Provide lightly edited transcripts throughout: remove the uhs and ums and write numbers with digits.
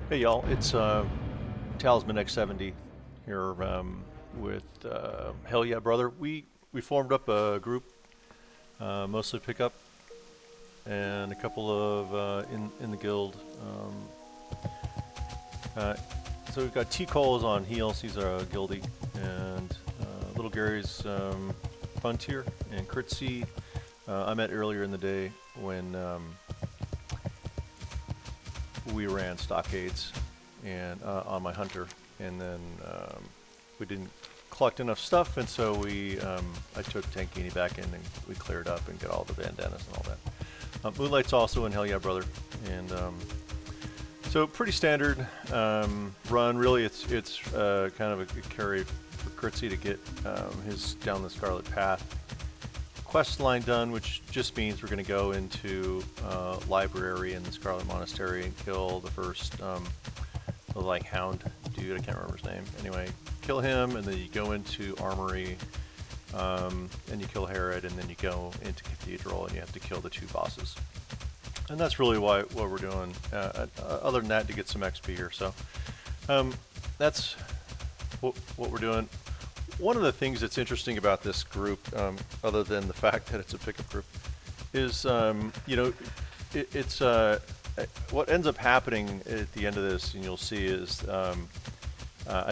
Hey y'all, it's Talisman X70 here with Hell Yeah Brother. We formed up a group, mostly pickup, and a couple of in the guild. Uh, so we've got T Cole's on heals, he's a guildie, and Little Gary's Frontier, and Critzy I met earlier in the day when we ran stockades and on my hunter, and then we didn't collect enough stuff, and so I took Tankini back in and we cleared up and got all the bandanas and all that. Moonlight's also in Hell Yeah Brother, and so pretty standard run. Really, it's kind of a carry for Critzy to get his down the Scarlet path quest line done, which just means we're going to go into library in the Scarlet Monastery and kill the first the like hound dude. I can't remember his name. Anyway, kill him, and then you go into armory, and you kill Herod, and then you go into cathedral, and you have to kill the two bosses. And that's really what we're doing. Other than that, to get some XP here. So that's what we're doing. One of the things that's interesting about this group, other than the fact that it's a pickup group, is it's what ends up happening at the end of this, and you'll see, is I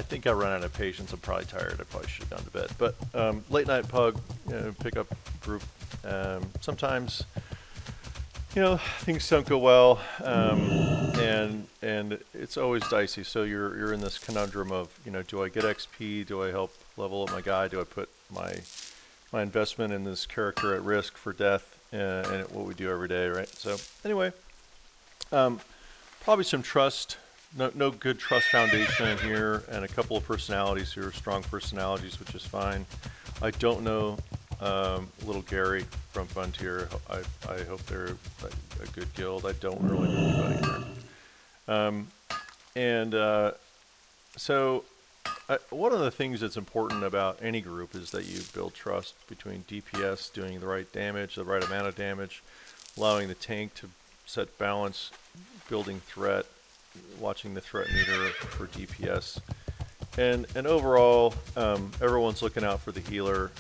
think I run out of patience. I'm probably tired. I probably should have gone to bed. But late night pug, pickup group. Sometimes things don't go well, and it's always dicey. So you're in this conundrum of, do I get XP? Do I help level up my guy? Do I put my investment in this character at risk for death? And what we do every day, right? So anyway, probably some trust. No good trust foundation in here, and a couple of personalities here, strong personalities, which is fine. I don't know Little Gary from Frontier. I hope they're a good guild. I don't really know anybody there. So one of the things that's important about any group is that you build trust between DPS doing the right damage, the right amount of damage, allowing the tank to set balance, building threat, watching the threat meter for DPS, and overall, everyone's looking out for the healer,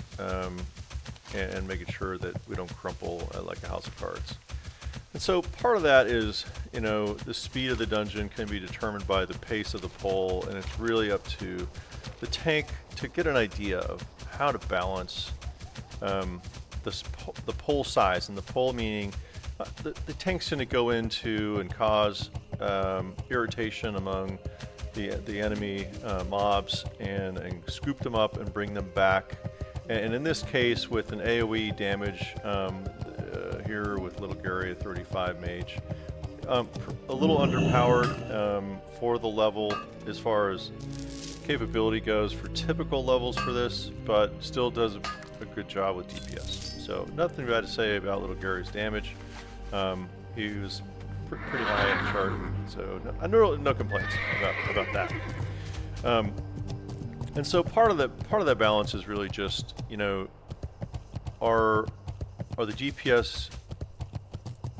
and making sure that we don't crumple like a house of cards. And so part of that is, the speed of the dungeon can be determined by the pace of the pull, and it's really up to the tank to get an idea of how to balance the pull size. And the pull meaning the tank's going to go into and cause irritation among the enemy mobs, and scoop them up and bring them back. And in this case, with an AoE damage here with Little Gary, a 35 mage, a little underpowered for the level as far as capability goes for typical levels for this, but still does a good job with DPS. So nothing bad to say about Little Gary's damage. He was pretty high in the chart, so no complaints about that. And so part of that balance is really just, are the DPS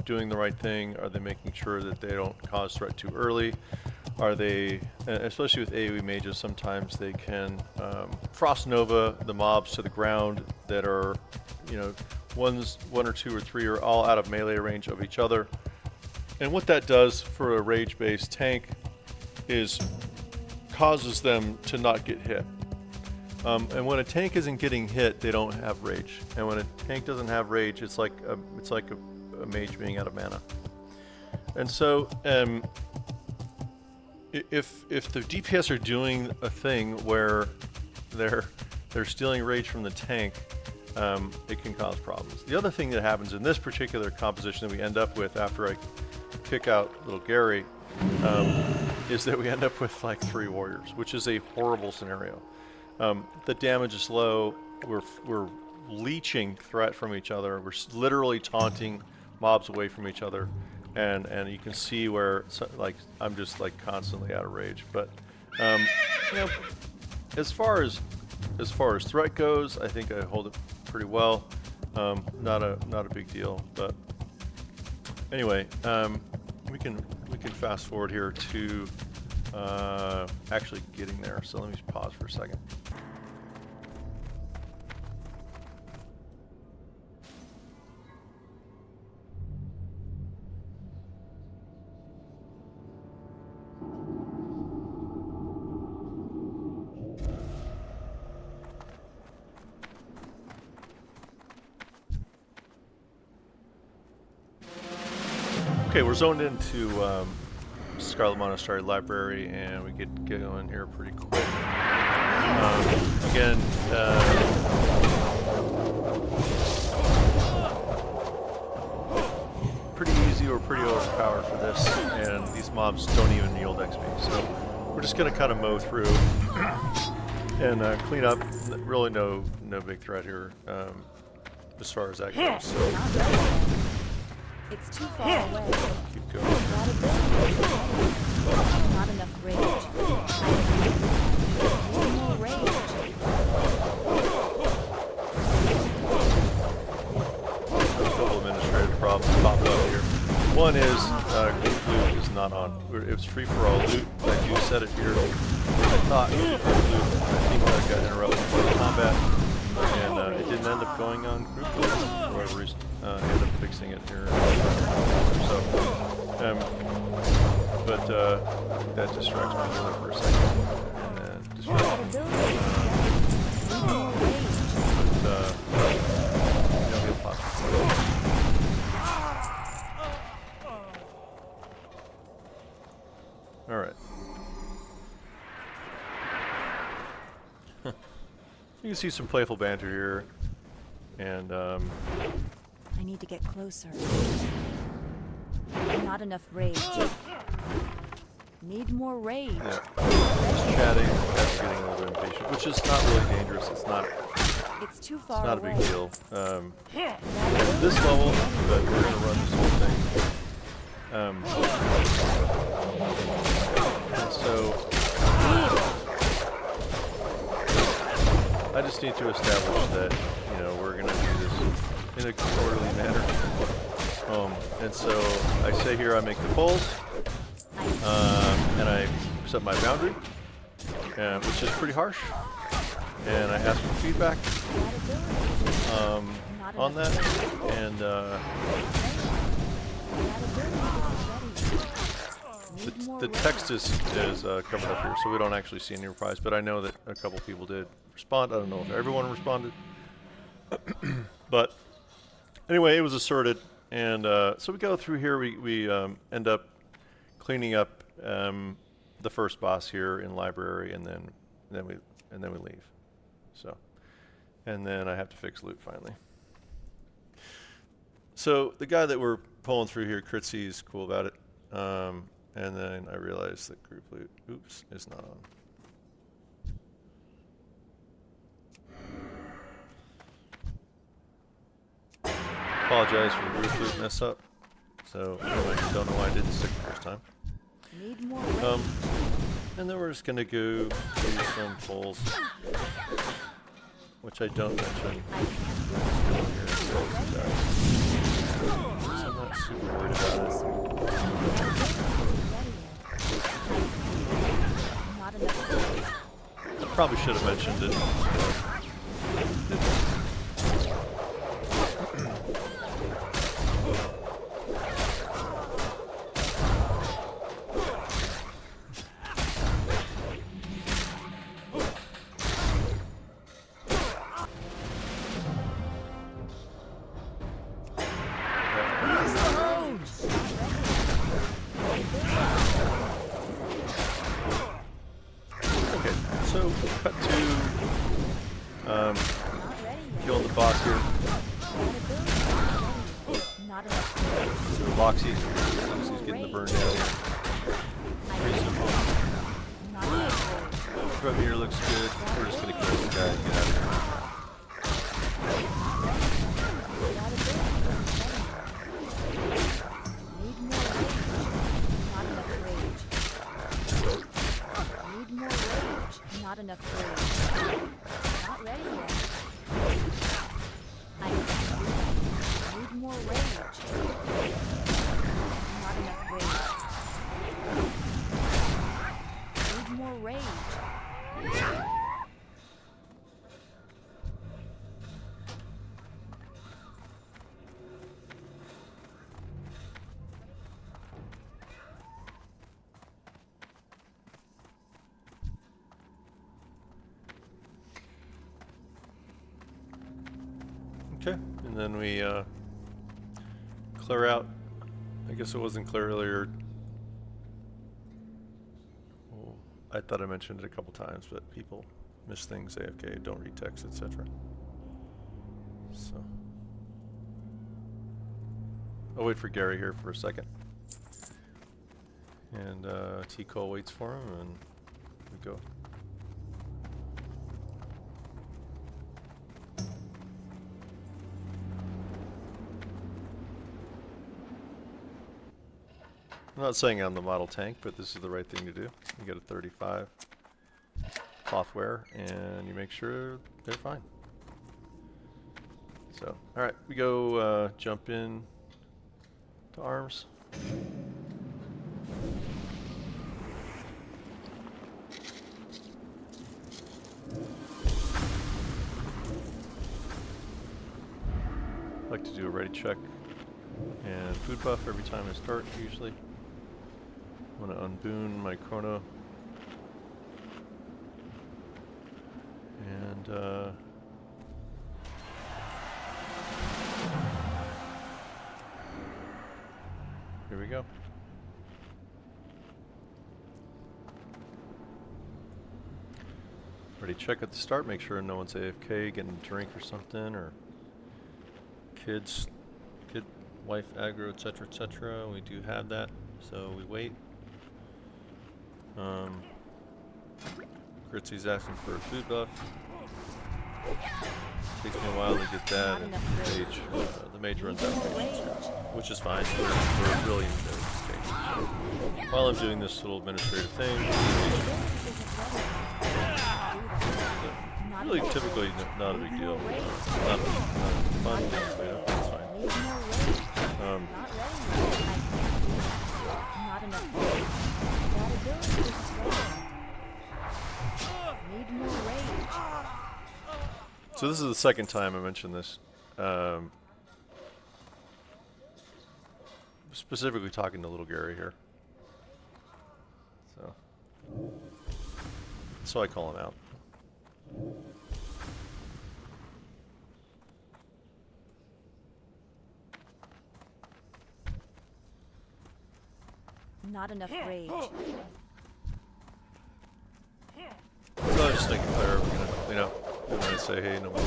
doing the right thing? Are they making sure that they don't cause threat too early? Are they, especially with AoE mages, sometimes they can frost nova the mobs to the ground that are, one or two or three are all out of melee range of each other. And what that does for a rage-based tank is causes them to not get hit. And when a tank isn't getting hit, they don't have rage. And when a tank doesn't have rage, it's like a mage being out of mana. And so, if the DPS are doing a thing where they're stealing rage from the tank, it can cause problems. The other thing that happens in this particular composition that we end up with after I kick out Little Gary, is that we end up with like 3 warriors, which is a horrible scenario. The damage is low. We're leeching threat from each other. We're literally taunting mobs away from each other, and you can see where I'm just constantly out of rage. But as far as threat goes, I think I hold it pretty well. Not a big deal. But anyway, we can fast forward here to actually getting there. So let me just pause for a second. Okay, we're zoned into Scarlet Monastery Library, and we get going here pretty quick. Again, pretty easy or pretty overpowered for this, and these mobs don't even yield XP. So we're just going to kind of mow through and clean up. Really no big threat here as far as that goes. So. It's too far away. Keep going. Not enough rage. Need more rage. A couple administrative problems popped up here. One is group loot is not on. It was free for all loot. I do set it here. I thought it was loot. I think I got interrupted by combat, and it didn't end up going on group loot for whatever reason. I ended up fixing it here. So, but that distracts me really for a second, and then distracts me. But he'll pop. All right. You can see some playful banter here, and I need to get closer. Not enough rage. Need more rage. Yeah. Just chatting, that's getting a little bit impatient, which is not really dangerous. It's not. It's too far It's not away. a big deal. This level, but we're gonna run this whole thing. And so I just need to establish that we're gonna do this in a orderly manner. And so I say here I make the polls, and I set my boundary, which is pretty harsh, and I ask for feedback on that, and the text is covered up here, so we don't actually see any replies, but I know that a couple people did respond. I don't know if everyone responded, but anyway, it was asserted. And so we go through here. We end up cleaning up the first boss here in library, and then we leave. So, and then I have to fix loot finally. So the guy that we're pulling through here, Critzy, is cool about it. And then I realize that group loot, oops, is not on. Apologize for the group loot mess up. So anyway, don't know why I didn't stick the first time. Need more And then we're just gonna go do some polls, which I don't mention. I'm not super worried about it. I probably should have mentioned it. So, cut to killing the boss here. So Loxy's getting the burn down here. Pretty simple. From here looks good. We're just gonna kill this guy and get out of here. Not enough rage. Not ready yet. I need more rage. Not enough rage. and then we clear out. I guess it wasn't clear earlier. Well, I thought I mentioned it a couple times, but people miss things, AFK, don't read text, etc. So I'll wait for Gary here for a second. And T-Cole waits for him, and we go. I'm not saying I'm the model tank, but this is the right thing to do. You get a 35 cloth wear, and you make sure they're fine. So, alright, we go jump in to arms. I like to do a ready check and food buff every time I start, usually. I'm going to unboon my chrono. And here we go. Ready check at the start, make sure no one's AFK, getting a drink or something, or kid, wife, aggro, etc., etc. We do have that, so we wait. Gritzy's asking for a food buff. Takes me a while to get that, and the mage runs out of patience, which is fine. We're really into this stage. So while I'm doing this little administrative thing, really typically not a big deal. Not fun things, but yeah, it's fine. So this is the second time I mentioned this. Specifically talking to little Gary here. So I call him out. Not enough rage. So I was just thinking, Claire, we're gonna clean up. And then I say, hey, no more.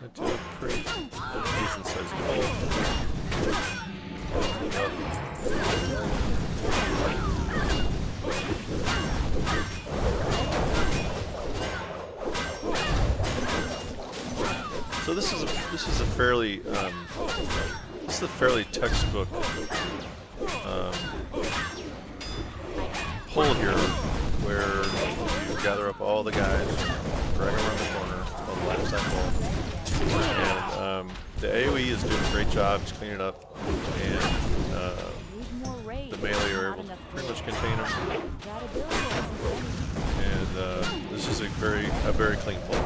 I do a pretty decent sized pull. So this is a fairly textbook pull here, where you gather up all the guys, drag them around the corner, on the left side pull, and the AOE is doing a great job, just cleaning it up, and the melee are able to pretty much contain them, and this is a very clean pull.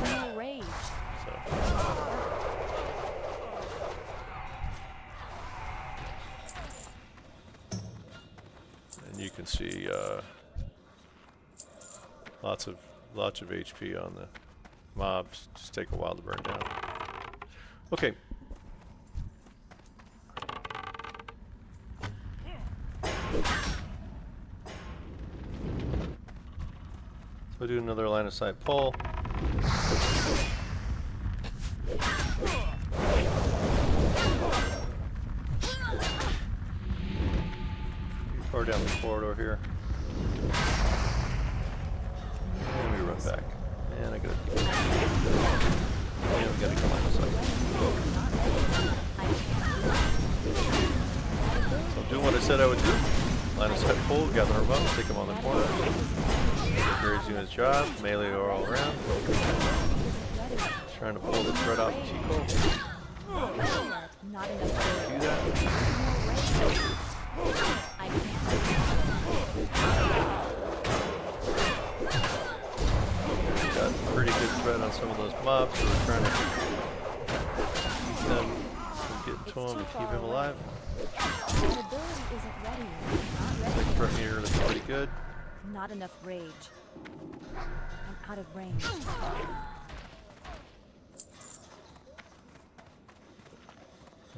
You can see lots of HP on the mobs. Just take a while to burn down. Okay. So do another line of sight pull. Far down the corridor here. And we run back. And I gotta and we gotta come line of sight. So I'm doing what I said I would do. Line of sight pull, gather our bumps, take them on the corner. Gary's doing his job, melee are all around. Trying to pull the thread off of T-Cole. Do that. Got pretty good threat on some of those mobs, so we're trying to keep them from getting to him and keep him alive. Threat meter looks pretty good. Not enough rage. I'm out of range.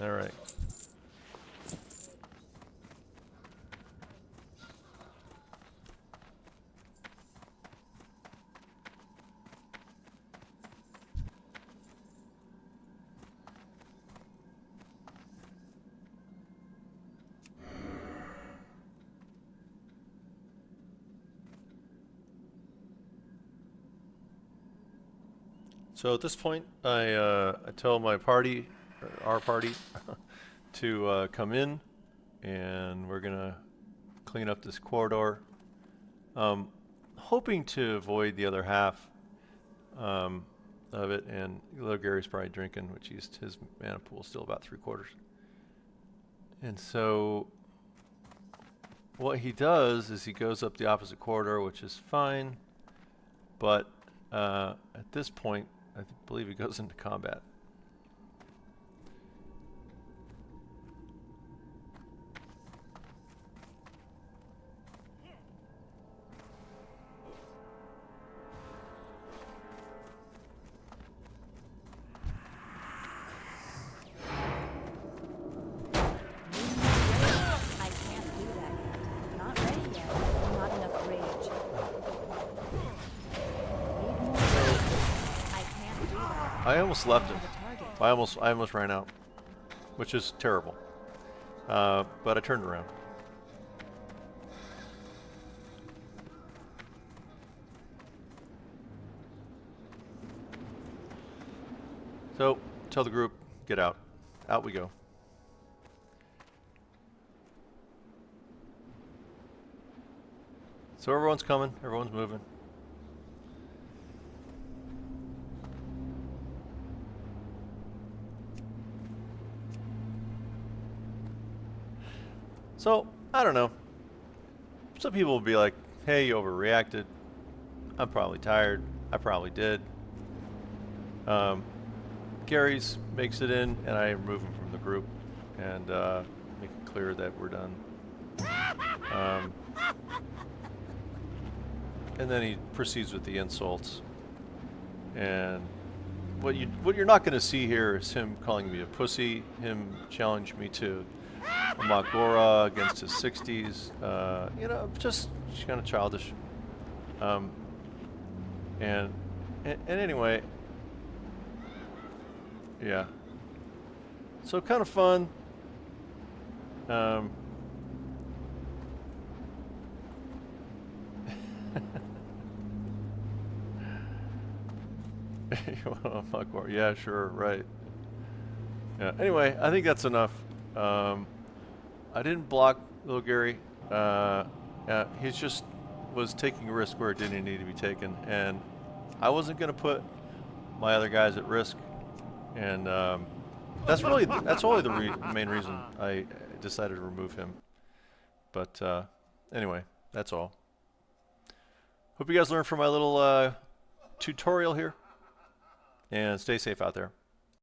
All right. So at this point, I tell my party, or our party, to come in, and we're gonna clean up this corridor. Hoping to avoid the other half of it, and little Gary's probably drinking, which his mana pool is still about 3/4. And so what he does is he goes up the opposite corridor, which is fine, but at this point, I believe he goes into combat. I can't do that yet. Not ready yet. Not enough rage. Need more rage. I can't do that. I almost left him. The target. I almost ran out, which is terrible. But I turned around. So tell the group, get out. Out we go. So everyone's coming. Everyone's moving. So, I don't know. Some people will be like, hey, you overreacted. I'm probably tired. I probably did. Gary's makes it in, and I remove him from the group and make it clear that we're done. And then he proceeds with the insults. And what you're not going to see here is him calling me a pussy, him challenging me to a Magora against his 60s, you know, just kind of childish. And anyway, yeah. So kind of fun. Magora, yeah, sure, right. Yeah. Anyway, I think that's enough. I didn't block little Gary. He just was taking a risk where it didn't need to be taken, and I wasn't going to put my other guys at risk. And that's only the main reason I decided to remove him. But anyway, that's all. Hope you guys learned from my little tutorial here, and stay safe out there.